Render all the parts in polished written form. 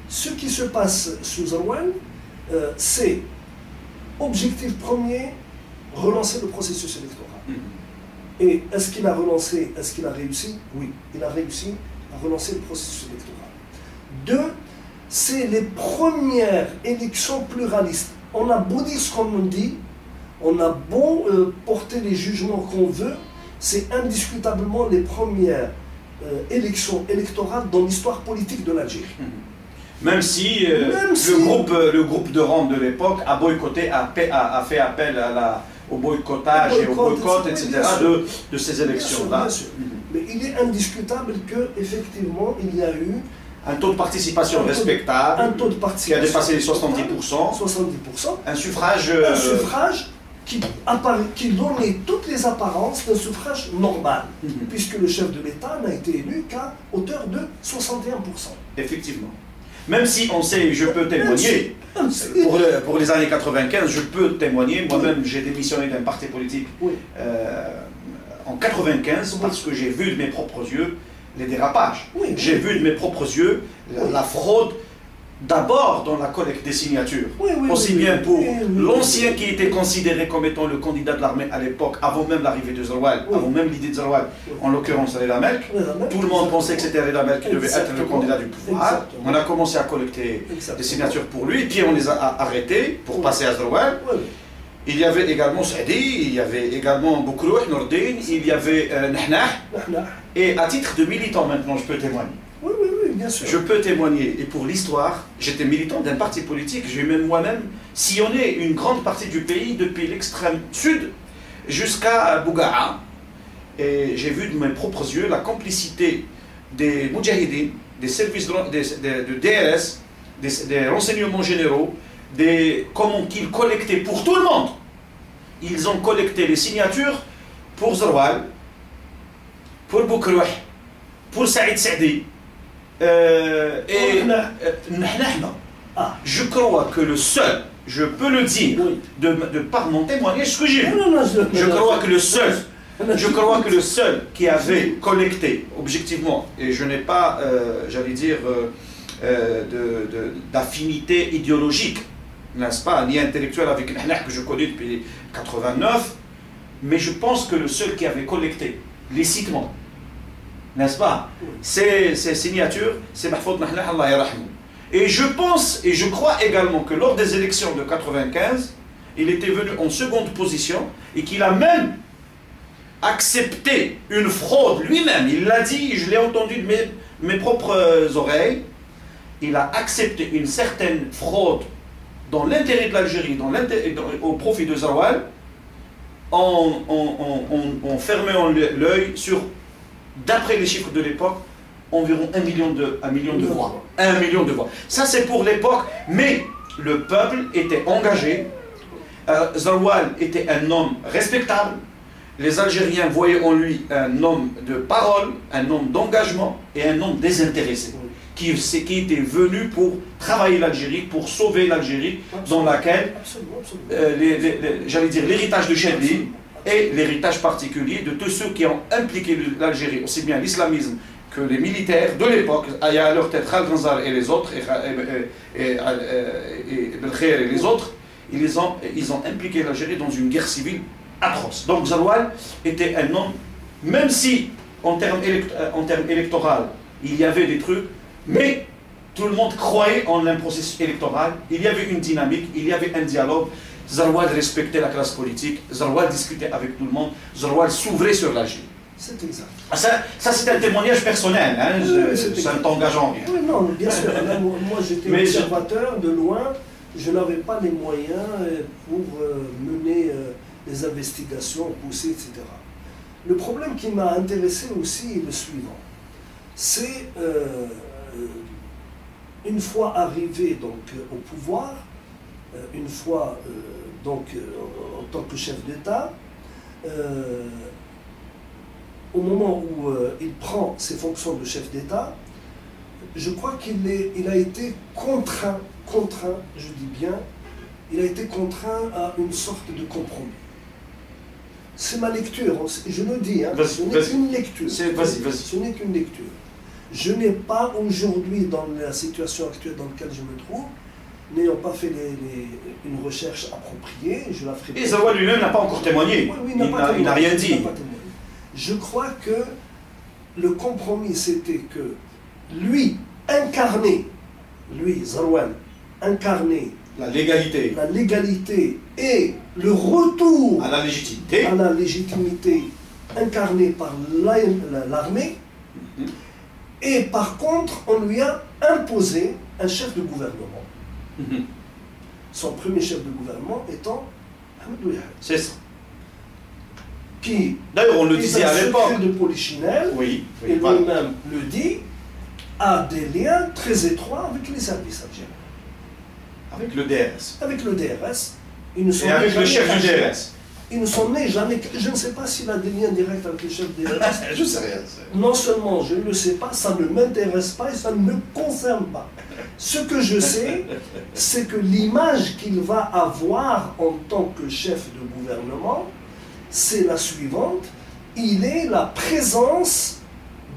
Ce qui se passe sous Zerouane, c'est objectif premier, relancer le processus électoral. Et est-ce qu'il a relancé, est-ce qu'il a réussi? Oui, il a réussi à relancer le processus électoral. Deux, c'est les premières élections pluralistes. On a beau dire ce qu'on nous dit, on a beau porter les jugements qu'on veut, c'est indiscutablement les premières élections électorales dans l'histoire politique de l'Algérie. Même si, le groupe de Rome de l'époque a boycotté, a fait appel au boycottage et au boycott, etc. de ces élections-là. Mais il est indiscutable qu'effectivement, il y a eu un taux de participation respectable, un taux de participation qui a dépassé les 70%, un suffrage qui donnait toutes les apparences d'un suffrage normal, puisque le chef de l'État n'a été élu qu'à hauteur de 61%. Effectivement. Même si on sait, je peux témoigner, pour les années 95, je peux témoigner, moi-même j'ai démissionné d'un parti politique en 95 parce que j'ai vu de mes propres yeux les dérapages. J'ai vu de mes propres yeux la fraude, d'abord dans la collecte des signatures, aussi bien pour l'ancien qui était considéré comme étant le candidat de l'armée à l'époque, avant même l'arrivée de Zerouane, avant même l'idée de Zerouane, en l'occurrence Reda Melk. Tout le monde pensait que c'était Reda Melk qui devait être le candidat du pouvoir. On a commencé à collecter des signatures pour lui, puis on les a arrêtés pour passer à Zerouane. Il y avait également Saadi, il y avait également Boukrouh, Nourdine, il y avait Nahnah. Et à titre de militant maintenant, je peux témoigner. Oui, bien sûr. Je peux témoigner, et pour l'histoire, j'étais militant d'un parti politique, j'ai même moi-même sillonné une grande partie du pays, depuis l'extrême sud jusqu'à Bougaa. Et j'ai vu de mes propres yeux la complicité des Moudjahidines, des services de DRS, des renseignements généraux, comment qu'ils collectaient pour tout le monde. Ils ont collecté les signatures pour Zerouane, pour Boukrouh, pour Saïd Saadi. Je crois que le seul, je peux le dire, de par mon témoignage, ce que j'ai vu, je crois que le seul qui avait collecté objectivement, et je n'ai pas, j'allais dire, d'affinité idéologique, n'est-ce pas, ni intellectuelle avec Nahnah que je connais depuis 89, mais je pense que le seul qui avait collecté licitement, n'est-ce pas, ces signatures, c'est Mahfoud Nahnah, Allah yarahmou. Et je pense, et je crois également que lors des élections de 95, il était venu en seconde position et qu'il a même accepté une fraude lui-même. Il l'a dit, je l'ai entendu de mes propres oreilles. Il a accepté une certaine fraude dans l'intérêt de l'Algérie, au profit de Zerouane, en fermant l'œil sur, d'après les chiffres de l'époque, environ 1 million de voix. 1 million de voix. Ça c'est pour l'époque, mais le peuple était engagé. Zerouane était un homme respectable. Les Algériens voyaient en lui un homme de parole, un homme d'engagement et un homme désintéressé. Qui était venu pour travailler l'Algérie, pour sauver l'Algérie, dans laquelle, j'allais dire, l'héritage de Chedli et l'héritage particulier de tous ceux qui ont impliqué l'Algérie, aussi bien l'islamisme que les militaires de l'époque, il y a à leur tête Khaled Ghenzal et les autres, et Belkhair et les autres, ils ont impliqué l'Algérie dans une guerre civile atroce. Donc Zerouane était un homme, même si en termes électoraux, il y avait des trucs, mais tout le monde croyait en un processus électoral, il y avait une dynamique, il y avait un dialogue. Zerouane respectait la classe politique, Zerouane discutait avec tout le monde, Zerouane s'ouvrait sur l'Algérie. C'est exact. Ça c'est un témoignage personnel, hein, ça ne t'engage en rien. Oui, non, bien sûr. Moi j'étais observateur de loin, je n'avais pas les moyens pour mener des investigations, pousser, etc. Le problème qui m'a intéressé aussi est le suivant. C'est une fois arrivé donc au pouvoir, une fois donc en tant que chef d'État, au moment où il prend ses fonctions de chef d'État, je crois qu'il a été contraint, je dis bien, il a été contraint à une sorte de compromis. C'est ma lecture, je le dis, hein, ce n'est qu'une lecture. Vas-y. Ce n'est qu'une lecture. Je n'ai pas aujourd'hui, dans la situation actuelle dans laquelle je me trouve, n'ayant pas fait une recherche appropriée, je la ferai. Et Zaroual lui-même n'a pas encore témoigné. Oui, il n'a rien dit. Je crois que le compromis, c'était que lui, Zaroual, incarner la légalité et le retour à la légitimité incarnée par l'armée. Et par contre, on lui a imposé un chef de gouvernement. Son premier chef de gouvernement étant Ahmed Ouihad. C'est ça. Qui, d'ailleurs, on le disait à l'époque, de Polichinelle, oui, et lui-même le dit, a des liens très étroits avec les services algériens. Avec le DRS. Avec le DRS. Ils ne sont et avec le chef du DRS. Ils ne sont nés jamais. Je ne sais pas s'il a des liens directs avec le chef du DRS. Je ne sais rien. Non seulement je ne le sais pas, ça ne m'intéresse pas et ça ne me concerne pas. Ce que je sais, c'est que l'image qu'il va avoir en tant que chef de gouvernement, c'est la suivante. Il est la présence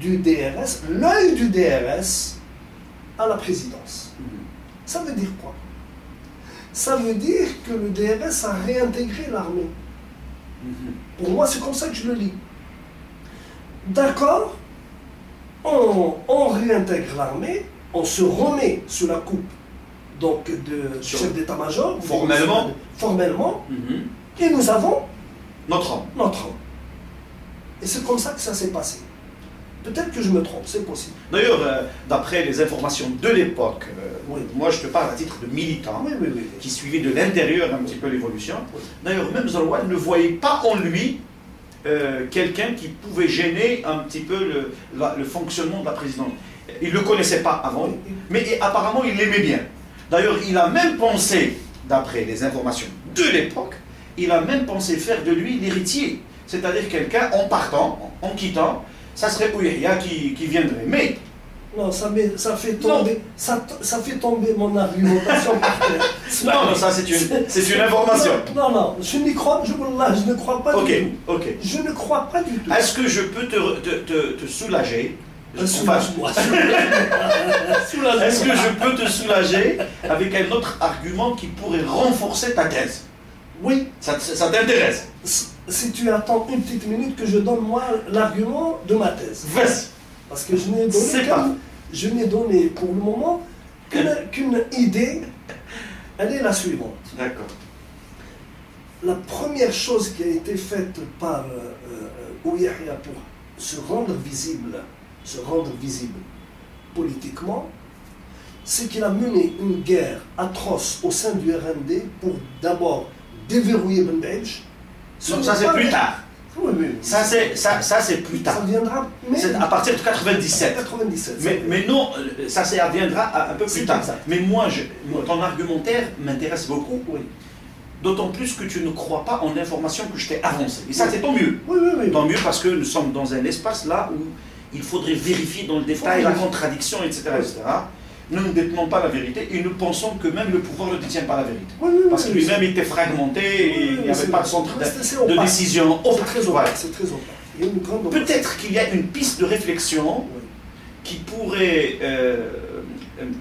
du DRS, l'œil du DRS à la présidence. Ça veut dire quoi? Ça veut dire que le DRS a réintégré l'armée. Pour moi, c'est comme ça que je le lis. D'accord, on réintègre l'armée, on se remet sous la coupe donc de chef d'état-major. Formellement. Et nous avons notre homme. Et c'est comme ça que ça s'est passé. Peut-être que je me trompe, c'est possible. D'ailleurs, d'après les informations de l'époque, moi je te parle à titre de militant, qui suivait de l'intérieur un petit peu l'évolution. D'ailleurs, même Zaroual ne voyait pas en lui quelqu'un qui pouvait gêner un petit peu le fonctionnement de la présidence. Il ne le connaissait pas avant, mais apparemment il l'aimait bien. D'ailleurs, il a même pensé, d'après les informations de l'époque, il a même pensé faire de lui l'héritier. C'est-à-dire quelqu'un en partant, en quittant, ça serait Ouihia qui viendrait. Mais non, ça fait tomber, ça fait tomber mon argumentation par terre. Non, ça c'est une information. Non, je ne crois pas du tout. Ok. Je ne crois pas du tout. Est-ce que je peux te soulager? Est-ce que je peux te soulager avec un autre argument qui pourrait renforcer ta thèse? Oui. Ça t'intéresse? Si tu attends une petite minute que je donne moi l'argument de ma thèse. Vas-y. Parce que je n'ai donné pour le moment qu'une idée. Elle est la suivante. D'accord. La première chose qui a été faite par Ouihia pour se rendre visible politiquement, c'est qu'il a mené une guerre atroce au sein du RND pour d'abord déverrouiller Ben Beidj. Non, ça c'est plus tard. Oui. Ça c'est plus tard. Ça viendra. C'est à partir de 97. Mais non, ça viendra un peu plus tard. Mais moi, ton argumentaire m'intéresse beaucoup. Oui. D'autant plus que tu ne crois pas en l'information que je t'ai avancée. Et ça, c'est tant mieux. Oui. Tant mieux parce que nous sommes dans un espace là où il faudrait vérifier dans le détail la contradiction, etc. Nous ne détenons pas la vérité et nous pensons que même le pouvoir ne détient pas la vérité. Parce que lui-même était fragmenté et il n'y avait pas de centre de décision. C'est très opaque. Peut-être qu'il y a une piste de réflexion qui pourrait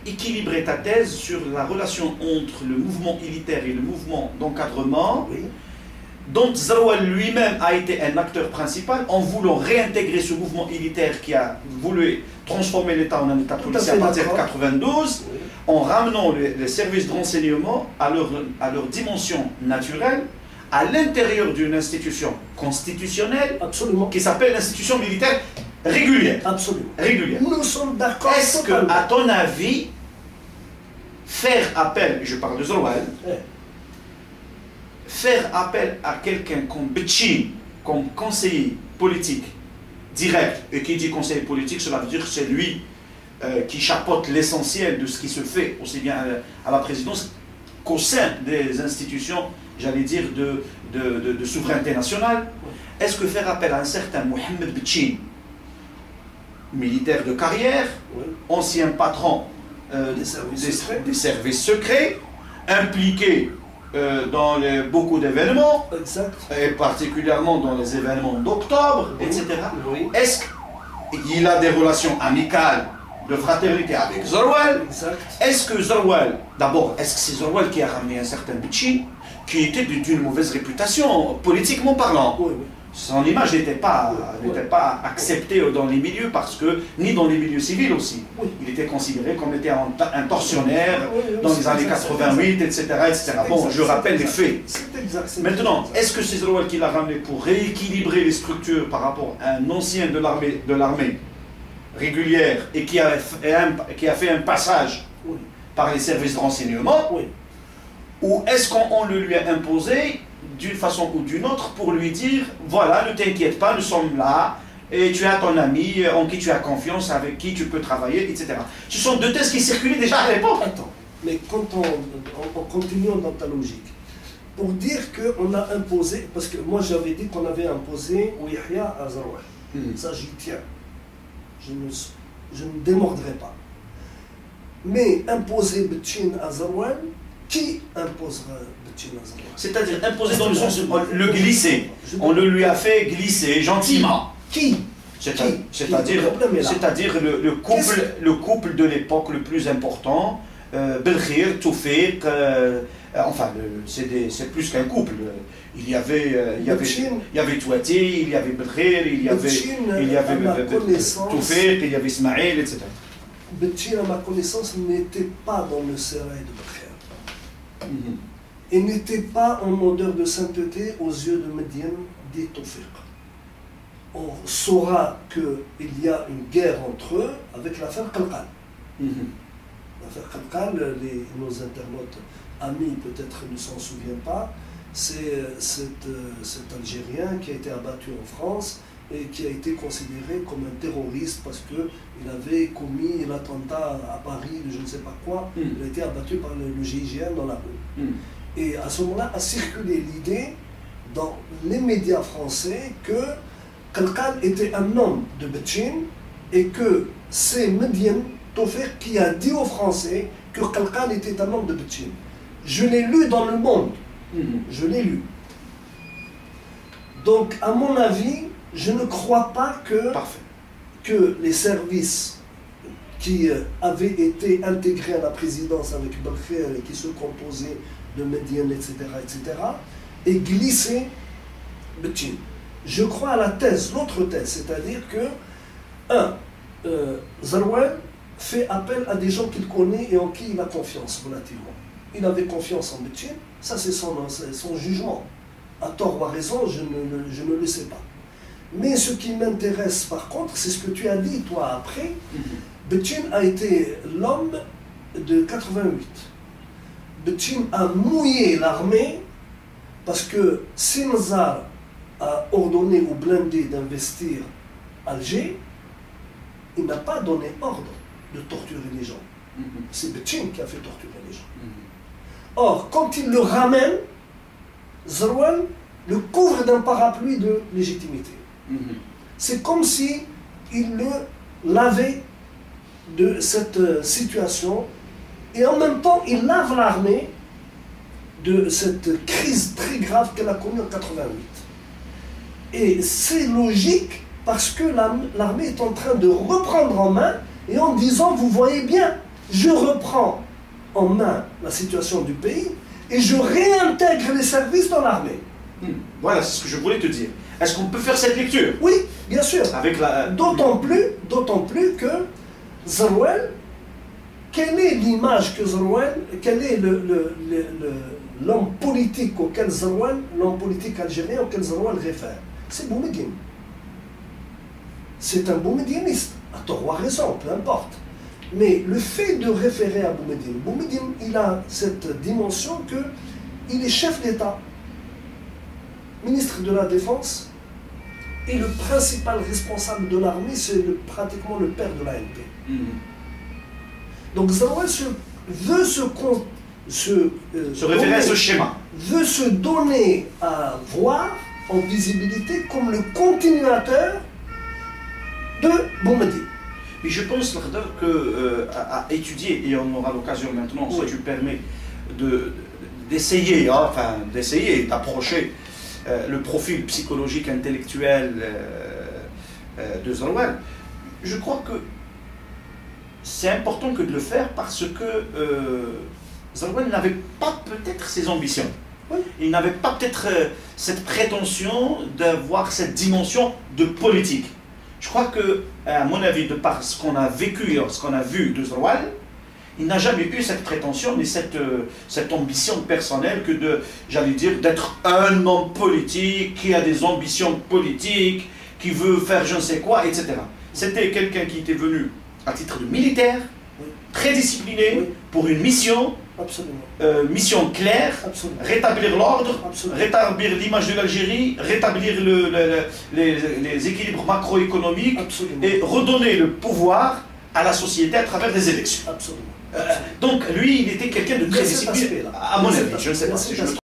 équilibrer ta thèse sur la relation entre le mouvement élitaire et le mouvement d'encadrement, dont Zaroual lui-même a été un acteur principal en voulant réintégrer ce mouvement élitaire qui a voulu transformer l'État en un État policier à partir de 1992, en ramenant les services de renseignement à leur dimension naturelle, à l'intérieur d'une institution constitutionnelle qui s'appelle l'institution militaire régulière. Absolument. Régulière. Nous sommes d'accord. Est-ce que, à ton avis, faire appel, je parle de Zaroual, faire appel à quelqu'un comme Betchin, comme conseiller politique direct, et qui dit conseiller politique, cela veut dire que c'est lui qui chapeaute l'essentiel de ce qui se fait, aussi bien à la présidence qu'au sein des institutions, j'allais dire, de souveraineté nationale. Est-ce que faire appel à un certain Mohamed Betchin, militaire de carrière, ancien patron des services secrets, impliqué dans beaucoup d'événements, et particulièrement dans les événements d'octobre, etc. il a des relations amicales, de fraternité avec Zarwal. Est-ce que Zarwal, d'abord, est-ce que c'est Zarwal qui a ramené un certain Betchin qui était d'une mauvaise réputation, politiquement parlant? Oui, oui. Son image n'était pas acceptée dans les milieux, parce que, ni dans les milieux civils aussi. Oui. Il était considéré comme étant un tortionnaire Oui, dans les années 88, etc. Bon, je rappelle les faits. Maintenant, est-ce que c'est Zarwal qui l'a ramené pour rééquilibrer les structures par rapport à un ancien de l'armée régulière et qui a fait un passage par les services de renseignement? Oui. Ou est-ce qu'on le lui a imposé d'une façon ou d'une autre pour lui dire, voilà, ne t'inquiète pas, nous sommes là, et tu as ton ami en qui tu as confiance, avec qui tu peux travailler, etc. Ce sont deux thèses qui circulaient déjà à l'époque. Attends, mais quand on continue dans ta logique, pour dire qu'on a imposé, parce que moi j'avais dit qu'on avait imposé Yahya à Zarwal. Ça j'y tiens. Je ne démordrai pas. Mais imposer Betchin à Zarwal, qui imposera Betchin à Zarwal? C'est-à-dire imposer dans le sens le glisser. On le lui a fait glisser gentiment. Qui? C'est-à-dire le couple de l'époque le plus important, Belkhir, Toufiq, enfin c'est plus qu'un couple. Il y avait Touati, il y avait Belkhir, il y avait Toufiq, il y avait Ismaël, etc. Betchin, à ma connaissance, n'était pas dans le sérail de Belkhir. Et n'était pas en odeur de sainteté aux yeux de Median dit Toufiq. On saura qu'il y a une guerre entre eux avec l'affaire Qalqal. L'affaire Qalqal, nos internautes amis peut-être ne s'en souviennent pas, c'est cet Algérien qui a été abattu en France et qui a été considéré comme un terroriste parce qu'il avait commis l'attentat à Paris, je ne sais pas quoi. Il a été abattu par le GIGN dans la rue. Et à ce moment-là a circulé l'idée dans les médias français que Qalqal était un homme de Betchin et que c'est Median Toufiq qui a dit aux Français que Qalqal était un homme de Betchin. Je l'ai lu dans Le Monde. Je l'ai lu. Donc, à mon avis, je ne crois pas que les services qui avaient été intégrés à la présidence avec Belkhir et qui se composaient de Median, etc., aient glissé Betchin. Je crois à la thèse, l'autre thèse, c'est-à-dire que, Zarwal fait appel à des gens qu'il connaît et en qui il a confiance relativement. Il avait confiance en Betchin, ça c'est son jugement. À tort ou à raison, je ne le sais pas. Mais ce qui m'intéresse par contre, c'est ce que tu as dit toi après. Betchin a été l'homme de 88. Betchin a mouillé l'armée parce que Sinzar a ordonné aux blindés d'investir Alger. Il n'a pas donné ordre de torturer les gens. C'est Betchin qui a fait torturer les gens. Or, quand il le ramène, Zarwal le couvre d'un parapluie de légitimité. C'est comme si il le lavait de cette situation et en même temps il lave l'armée de cette crise très grave qu'elle a connue en 88. Et c'est logique parce que l'armée est en train de reprendre en main et en disant, vous voyez bien, je reprends en main la situation du pays et je réintègre les services dans l'armée. Voilà, c'est ce que je voulais te dire. Est-ce qu'on peut faire cette lecture? Oui, bien sûr. D'autant plus que Zarwal, quelle est l'image que Zarwal, quel est l'homme politique auquel Zarwal, l'homme politique algérien auquel Zarwal réfère? C'est Boumediene. C'est un boumedieniste, à tort ou à raison, peu importe. Mais le fait de référer à Boumediene, il a cette dimension qu'il est chef d'État, ministre de la Défense, et le principal responsable de l'armée, c'est pratiquement le père de l'ANP. Donc Zarwal veut se référer à ce schéma. Veut se donner à voir en visibilité comme le continuateur de Boumediene. Mais je pense que à étudier, et on aura l'occasion maintenant, si tu permets, d'essayer d'approcher le profil psychologique intellectuel de Zarwal. je crois que c'est important que de le faire parce que Zarouane n'avait pas peut-être ses ambitions. Oui. Il n'avait pas peut-être cette prétention d'avoir cette dimension de politique. Je crois que, à mon avis, de par ce qu'on a vécu et ce qu'on a vu de Zarouane, il n'a jamais eu cette prétention ni cette ambition personnelle que de, j'allais dire, d'être un homme politique qui a des ambitions politiques, qui veut faire je ne sais quoi, etc. C'était quelqu'un qui était venu à titre de militaire, Oui. très discipliné, Oui. pour une mission, Absolument. mission claire, Absolument. rétablir l'ordre, Absolument. rétablir l'image de l'Algérie, rétablir les équilibres macroéconomiques Absolument. et redonner le pouvoir à la société à travers des élections. Absolument. Donc lui, il était quelqu'un de très Il y a cet discipliné, aspect-là. à mon Il y a avis, cet je ne sais aspect- pas il y a si cet je me aspect.